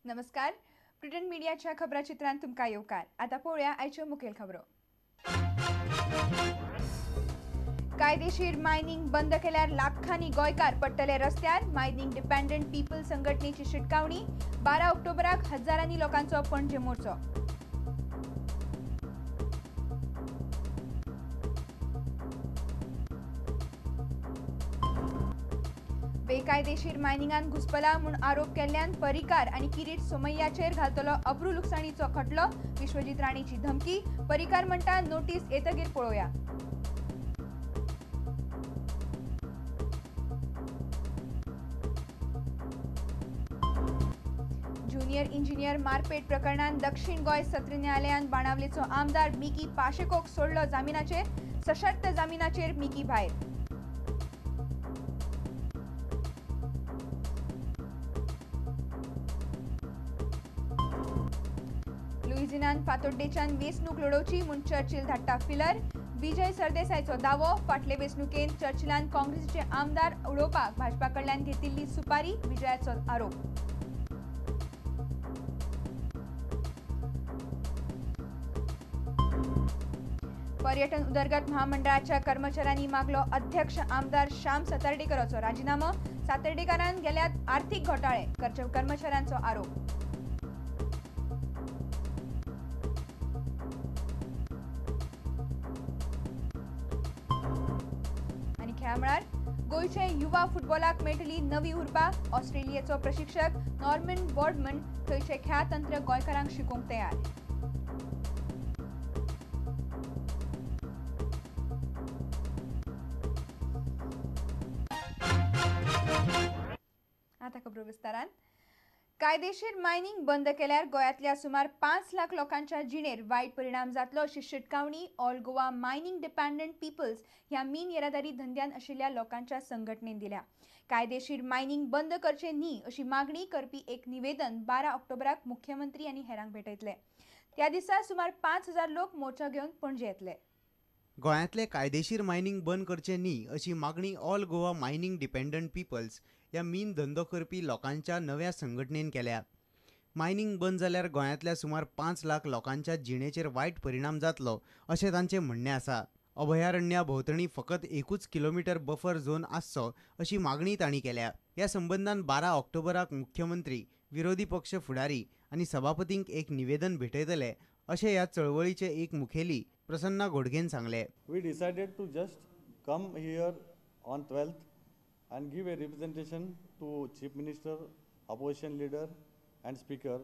नमस्कार. प्रिंट मीडियाच्या खबराचित्रांत तुमकां येवकार. आता पळोवया आयच्यो मुखेल खबरो. कायदेशीर मायनिंग बंद केल्यार लाखांनी गोंयकार पडटले रस्त्यार. मायनिंग डिपेंडंट पीपल संघटनेची शिटकावणी. 12 ऑक्टोबराक हजारांनी लोकांचो पणजे मोर्चो. बेकायदेशीर मायनिंगान घुसपला म्हूण आरोप केल्ल्यान परिकार आनी किरीट सोमय्याचेर घालतलो अब्रू लुकसाणीचो खटलो. विश्वजीत राणेची धमकी. परिकार म्हणटा नोटीस येतगीर पळोवया. ज्युनियर इंजिनियर मारपेट प्रकरणात दक्षिण गोंय सत्र न्यायालयान बाणावलेचो आमदार मिकी पाशेकोक सोडलो जामिनाचेर. सशर्त जामिनाचेर मिकी भायर. लुइजिनान फातोड्डेच्यान वेंचणूक लडोवची म्हूण चर्चिल धाडटा फिलर. विजय सरदेसायचो दावो. फाटले वेंचणुकेंत चर्चिलान काँग्रेसीचे आमदार उडोवपाक भाजपा कडल्यान घेतिल्ली सुपारी. विजयाचो आरोप. पर्यटन उदरगत महामंडळाच्या कर्मचाऱ्यांनी मागलो अध्यक्ष आमदार श्याम सातर्डेकराचो राजीनामो. सातर्डेकरान गेल्यात आर्थीक घोटाळे कर्मचाऱ्यांचो आरोप. आनी खेळामळार गोंयचे युवा फुटबॉलाक मेळटली नवी उर्बा. ऑस्ट्रेलियाचो प्रशिक्षक नॉर्मन बॉर्डमन थंयचे खेळातंत्र गोंयकारांक शिकोवंक तयार. आता खबरो विस्तारान. कायदेशीर मायनिंग बंद केल्यार गोंयांतल्या सुमार 5 लाख लोकांच्या जिणेर वायट परिणाम जातलो अशी शिटकावणी all Goa mining dependent peoples ह्या मीन येरादारी धंद्यान आशिल्ल्या लोकांच्या संघटनेन दिल्या. कायदेशीर मायनिंग बंद करचे न्ही अशी मागणी करपी एक निवेदन 12 ऑक्टोबराक मुख्यमंत्री आनी हेरांक भेटयतले. त्या दिसा सुमार 5000 लोक मोर्चा घेवन पणजे येतले. गोंयांतले कायदेशीर मायनिंग बंद करचे न्ही अशी मागणी all Goa mining dependent peoples ह्या मीन धंदो करपी लोकांच्या नव्या संघटनेन केल्या. मायनिंग बंद जाल्यार गोंयांतल्या सुमार 5 लाख लोकांच्या जिणेचेर वायट परिणाम जातलो अशें तांचें म्हणणें आसा. अभयारण्या भोंवतणी फकत 1 किलोमीटर बफर झोन आसचो अशी मागणी तांणी केल्या. ह्या संबंदान 12 ऑक्टोबराक मुख्यमंत्री, विरोधी पक्ष फुडारी आनी सभापतींक एक निवेदन भेटयतले अशें ह्या चळवळीचे एक मुखेली प्रसन्ना घोडगेन सांगले. We decided to just come here on 12th and give a representation to Chief Minister, Opposition Leader and Speaker,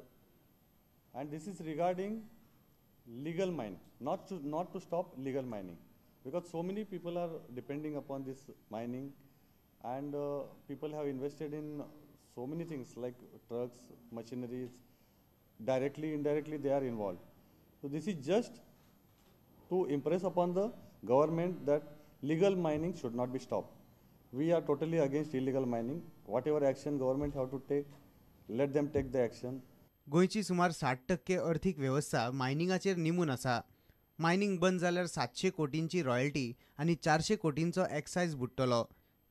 and this is regarding legal mining, not to stop legal mining, because so many people are depending upon this mining, and people have invested in so many things like trucks, machineries, directly, indirectly they are involved. So this is just to impress upon the government that legal mining should not be stopped. We are totally against illegal mining. Whatever action government have to take, let them take the action. गोंयची सुमार 60% अर्थीक वेवस्था मायनिंगाचेर निमून आसा. Mining बंद जाल्यार 700 कोटींची royalty आनी 400 कोटींचो excise बुडटलो.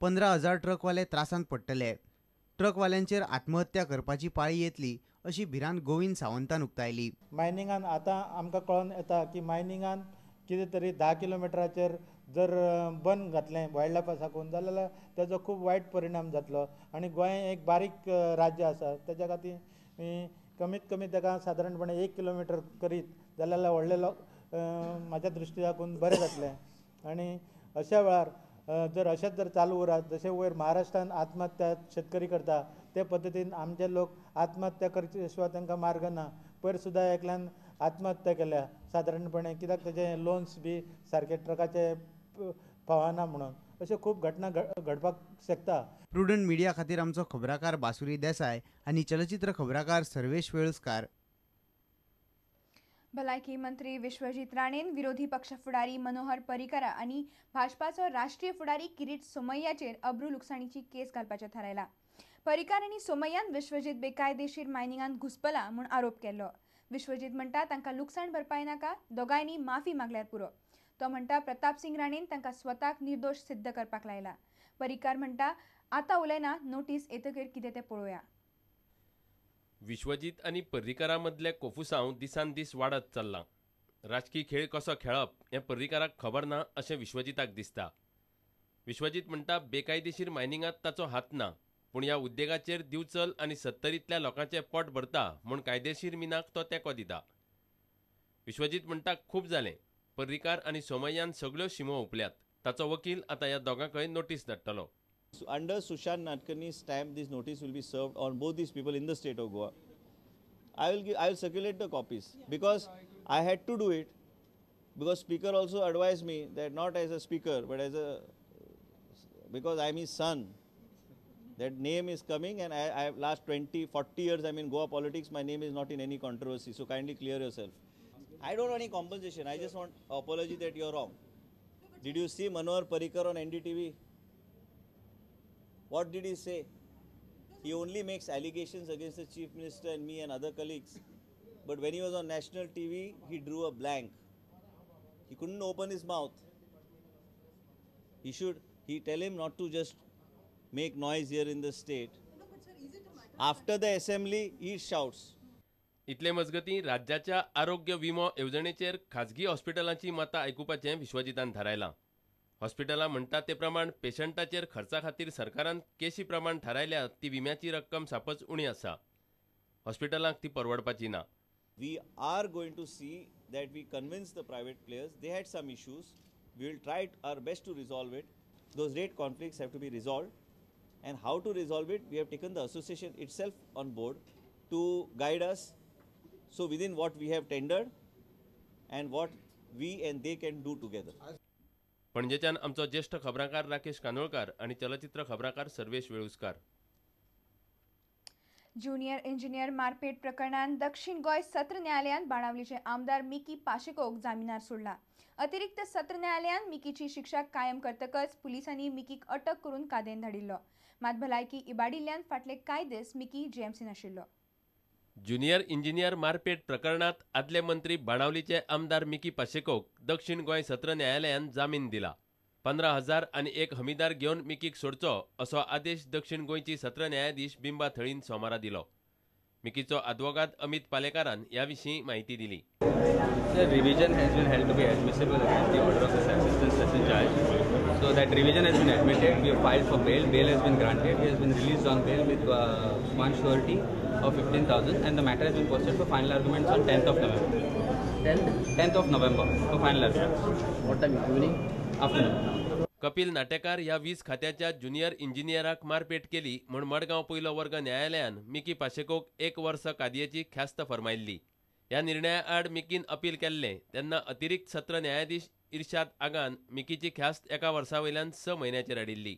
15,000 ट्रकवाले त्रासांत पडटले. ट्रकवाल्यांचेर आत्महत्या करपाची पाळी येतली अशी भिरांत गोविंद सावंतान उक्तायली. मायनिंगान आतां आमकां कळोन येता की मायनिंगान कितें तरी 10 किलोमिटराचेर जर बंद घातलें वायल्ड लायफा साकून जाल्यार ताजो खूब वायट परिणाम जातलो. आनी गोंय एक बारीक राज्य आसा, ताच्या खातीर कमीत कमी ताका सादारणपणे 1 किलोमिटर करीत जाल्यार व्हडले लोक म्हाज्या दृश्टीन बरें जातलें. आनी अशा वेळार जर अशेंच जर चालू उरत जशें वयर महाराष्ट्रान आत्महत्या शेतकरी करता ते पद्दतीन आमचे लोक आत्महत्या करचे शिवाय तांकां मार्ग ना. पयर सुद्दां एकल्यान आत्महत्या केल्या सादारणपणे, कित्याक तेजे लोन्स बी सारके ट्रकाचे पावना म्हणून. अशे खूब घटना घडपाक शकता. प्रुडंट मिडिया खातीर आमचो खबराकार बासुरी देसाय आनी चलचित्र खबराकार सर्वेश वेळुस्कार. भलायकी मंत्री विश्वजीत राणेन विरोधी पक्ष फुडारी मनोहर पर्रीकार आनी भाजपाचो राष्ट्रीय फुडारी किरीट सोमय्याचेर अब्रू लुकसाणीची केस घालपाचें थारायला. पर्रीकार आनी सोमय्यान विश्वजीत बेकायदेशीर मायनिंगांत घुसपला म्हूण आरोप केल्लो. विश्वजीत म्हणटा तांकां लुकसाण भरपाय नाका, दोगांयनी माफी मागल्यार पुरो. तो म्हणटा प्रताप सिंग राणेन तांकां स्वताक निर्दोश सिद्ध करपाक लायला. पर्रीकार म्हणटा आतां उलयना, नोटीस येतकीर कितें तें पळोवया. विश्वजीत आनी पर्रीकारा मदले कोफुसांव दिसान दीस वाडत चल्लां. राजकीय खेळ कसो खेळप हें पर्रीकाराक खबर ना अशें विश्वजीताक दिसता. विश्वजीत म्हणटा बेकायदेशीर मायनिंगांत ताचो हात ना, पूण ह्या उद्देगाचेर दिवचल आनी 70तल्या लोकांचें पोट भरता म्हूण कायदेशीर मिनाक तो तेंको दिता. विश्वजीत म्हणटा खूब जालें, पर्रीकार आनी सोमय्यान सगळ्यो शीमो ओंपल्यात. ताचो वकील आतां ह्या दोगांकय notice धाडटलो. Under Sushant Natkani's stamp, this notice will be served on both these people in the state of Goa. I will circulate the copies because I had to do it because Speaker also advised me that not as a speaker but because I'm his son. That name is coming and I have last 20-40 years I'm in Goa politics. My name is not in any controversy. So kindly clear yourself. I don't want any compensation. I just want apology that you're wrong. Did you see Manohar Parrikar on NDTV? What did he say? He only makes allegations against the Chief Minister and me and other colleagues. But when he was on national TV, he drew a blank. He couldn't open his mouth. He tell him not to just make noise here in the state. After the assembly, he shouts. इतले मजगतीं राज्याच्या आरोग्य विमो येवजणेचेर खाजगी हॉस्पिटलांची मतां आयकुपाचें विश्वजितान थारायलां. हॉस्पिटलां म्हणटा ते प्रमाण पेशंटाचेर खर्चा खातीर सरकारान केशी प्रमाण थारायल्या ती विम्याची रक्कम सापच उणी आसा. हॉस्पिटलांक ती परवडपाची ना. We are going to see that we convince the private players. They had some issues. We will try our best to resolve it. Those rate conflicts have to be resolved. And how to resolve it, we have taken the association itself on board to guide us. So within what we have tendered and what we and they can do together. पणजेच्यान आमचो ज्येष्ठ खबराकार राकेश कानोळकार आनी चलचित्र खबराकार Sarvesh Veluskar. Junior engineer मारपेट प्रकरणात दक्षिण गोंय सत्र न्यायालयान बाणावलीचे आमदार मिकी पाशेकोक जामिनार सोडला. अतिरिक्त सत्र न्यायालयान मिकीची शिक्षा कायम करतकच पुलिसांनी मिकीक अटक करून कादेन धाडिल्लो. मात भलायकी इबाडिल्ल्यान फाटले कांय दीस मिकी जीएमसीन आशिल्लो. ज्युनियर इंजिनियर मारपेट प्रकरणात आदले मंत्री बाणावलीचे आमदार मिकी पाशेकोक दक्षिण गोंय सत्र न्यायालयान जामीन दिला. 15,000 आनी एक हमीदार घेवन मिकीक सोडचो असो आदेश दक्षिण गोंयची सत्र न्यायाधीश बिंबा थळीन सोमारा दिलो. मिकीचो आदवोगाद अमित पालेकारान ह्या विशीं माहिती दिली. The revision has been held to be admissible against the order of the assistant session judge. So that revision has been admitted. We have filed for bail. Bail has been granted. He has been released on bail with one surety of 15,000, and the matter has been posted for final arguments on 10th of November. 10th of November for final arguments. What time? Evening? Afternoon. Kapil Natekar ह्या 20 खात्याच्या junior इंजिनियराक मारपेट केली म्हूण मडगांव पयलो वर्ग न्यायालयान Mickey पाशेकोक 1 वर्स कादयेची ख्यास्त फरमायल्ली. ह्या निर्णया आड मिकीन अपील केल्लें तेन्ना अतिरिक्त सत्र न्यायाधीश इर्शाद आगान मिकीची ख्यास्त 1 वर्सा वयल्यान 6 म्हयन्याचेर हाडिल्ली.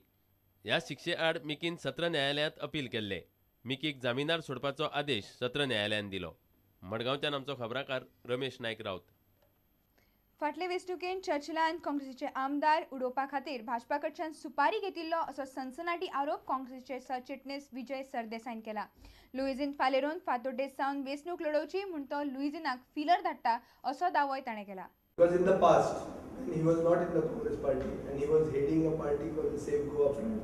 ह्या शिक्षे आड मिकीन सत्र न्यायालयांत अपील केल्लें. मिकीक जामिनार सोडपाचो आदेश सत्र न्यायालयान दिलो. मडगांवच्यान आमचो खबराकार रमेश नायक रावत. फाटले वेंचणुकेंत चर्चिलान काँग्रेसीचे आमदार उडोवपा खातीर भाजपा कडच्यान सुपारी घेतिल्लो असो सनसनाटी आरोप काँग्रेसीचे सरचिटणीस विजय सरदेसाईन केला. लुईझीन फालेरोन फातोड्डे सावन वेंचणूक लडोवची म्हूण तो लुईझीनाक फिलर धाडटा असो दावोय ताणें केला. Because in the past, when he was not in the Congress party and he was heading a party called the Save Goa Front,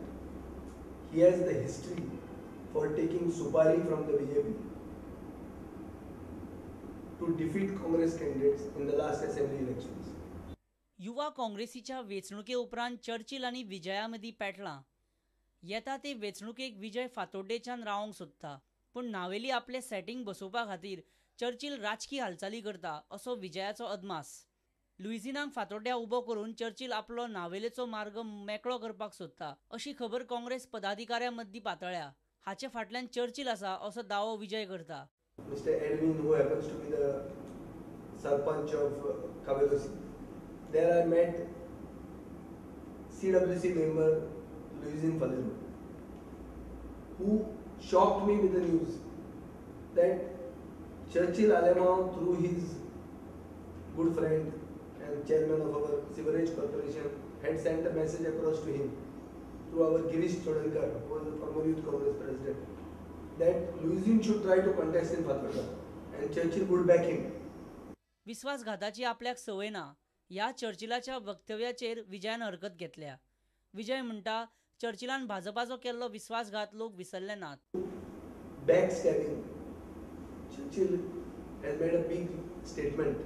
he has the history for taking supari from the BJP to defeat Congress candidates in the last assembly elections. युवा काँग्रेसीच्या वेंचणुके उपरांत Churchill आनी विजया मदीं पेटलां. येता ते वेंचणुकेक विजय फातोड्डेच्यान रावंक सोदता, पूण नावेली आपले सेटिंग बसोवपा खातीर चर्चिल राजकीय हालचाली करता असो विजयाचो अदमास. लुईझीनाक फातोड्ड्या उबो करून चर्चिल आपलो नावेलेचो मार्ग मेकळो करपाक सोदता अशी खबर काँग्रेस पदाधिकाऱ्यां मदीं पातळ्या. हाचे फाटल्यान चर्चिल आसा असो दावो विजय करता. Mr. Edwin, who happens to be the Sarpanch of Kavelosi. There I met CWC member Luizin Falero, who shocked me with the news that Churchill Alemão, through his good friend and chairman of our Sewerage Corporation, had sent a message across to him through our Girish Chodankar, who was the former Youth Congress president, that Luizin should try to contest in Fatorda and Churchill would back him. विश्वासघाताची आपल्याक संवय ना ह्या चर्चिलाच्या वक्तव्याचेर विजयान हरकत घेतल्या. विजय म्हणटा चर्चिलान भाजपाचो केल्लो विश्वासघात लोक विसरले नात. Backstabbing. Churchill has made a big statement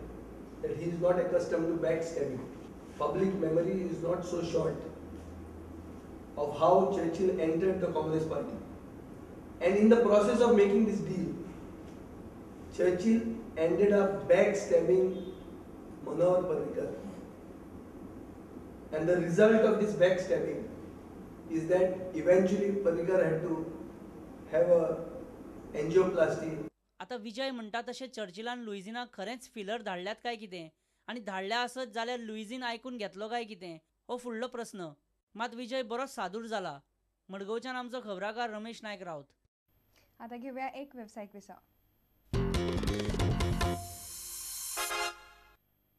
that he is not accustomed to backstabbing. Public memory is not so short of how Churchill entered the Congress party. And in the process of making this deal, Churchill ended up backstabbing Manohar Parrikar. And the result of this backstabbing is that eventually Parrikar had to have a angioplasty. आता विजय म्हणटा तशें चर्चिलान लुइजिनाक खरेंच filler धाडल्यात काय कितें आनी धाडल्या आसत जाल्यार लुइजिन आयकून घेतलो काय कितें हो फुडलो प्रस्न. मात विजय बरोच सादूर जाला. मडगांवच्यान आमचो खबराकार रमेश नायक रावत. आता घेऊया एक व्यावसायिक विसाव.